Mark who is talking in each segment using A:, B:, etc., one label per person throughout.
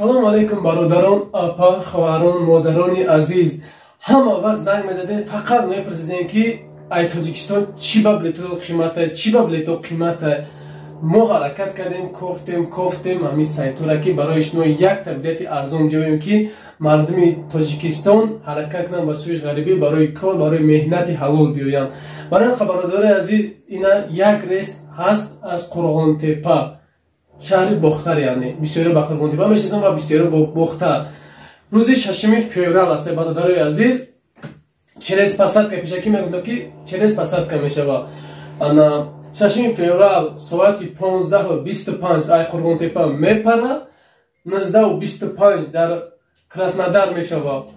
A: Assalomu alaykum barodaron, apa, xavarон, модарони азиз. Ҳама вақт занг мезадем, фақат мепурсидем ки ай Тоҷикистон чӣ ба билетҳо қимата, чӣ ба билетҳо қимата. Мо ҳаракат кардем, кофтем ҳамин сайтора ки барои шумо якта билети арзон ҷоем ки мардуми Тоҷикистон ҳаракат кунанд ба сӯи ғарибӣ барои кор, барои меҳнати ҳалол биёянд. Барои бародари азиз, ина як рейс ҳаст аз Қурғонтепа, шаҳри Бохтар, яъне бисёре ба Қурғонтепа мешиносанд ва бисёре ба Бохтар. Рӯзи 6 феврал аст бародари азиз. Через посадка пешакӣ мегӯям ки через посадка мешавад. Ана 6 феврал соати 15:25 ай Қурғонтепа мепара, 19:25 дар Краснодар мешавад.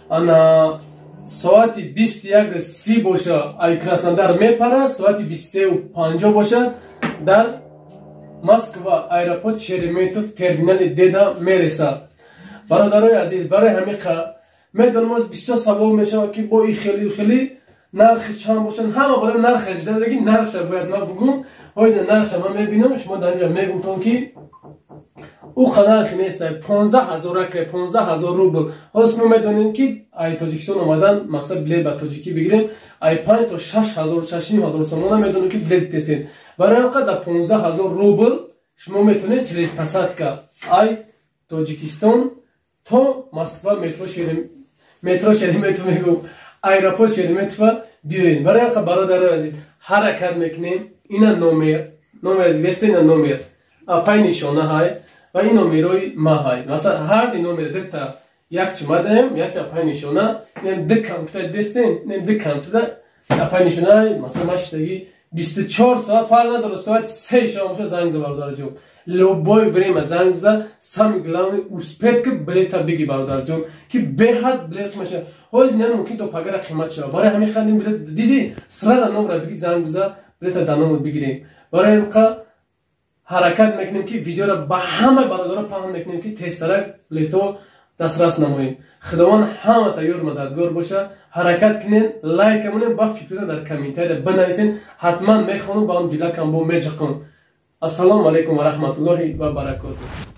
A: Ана соати 21:30 боша ай Краснодар мепара, соати 23:50 боша дар Москва аэропорт Шереметов терминали деда мересад. Бародарои азиз, барои ҳамиқа медонам аз бисёр савол мешавад ки бо ин хели нархи чанд бошад. Ҳама барои нарх аҷдад ки нархша бояд ман бугум. Ҳозир нархша ман мебинам, шумо дар инҷа мегумтон ки у қадар нест, 15,000 рубл. Ҳозир шумо медонем ки ай Тоҷикистон омадан мақсад билет ба тоҷикӣ бигирем, ай 5 то 6,000 сомона медонем ки билет тесен. Барои ҳамқа 15,000 рубл шумо метавонед через посадка ай Тоҷикистон то Москва метро Шереметов мегӯям, аэропорт Шереметова биёед. Барои ҳамқа бародарои азиз, ҳаракат мекунем. Ина номер дидеста, ина номер апай нишона ҳай ва ин номерои ма ҳай. Масалан ҳар ди номер дикта якчи мадаем, якчи апай нишона, нем дик компютер дестен, нем дик компютер апай нишона ҳай. Масалан ма шидаги 24 соат фарқ надорад, соати 3 шам боша занг бизан бародарҷон. Любое время занг бизан, самое главное успеть ки билета биги бародарҷон, ки беҳад билет қимат шавад. Ҳозир не мумкин то пагара қимат шавад. барои ҳамин хатин билет диди сразу номра биги занг бизан, билета дар номер бигирем. барои ҳамқа ҳаракат мекунем ки видеоро ба ҳама бародаро паҳн мекунем ки тезтарак билетҳо дастрас намоем. Худованд ҳама тайёр мададгор боша. ҳаракат кунен, лайк камонен, ба фикрта дар комментария бинависен. ҳатман мехонам, ба он дилакам бо меҷақам. Ассалому алайкум ва раҳматуллоҳи ва баракатуҳ.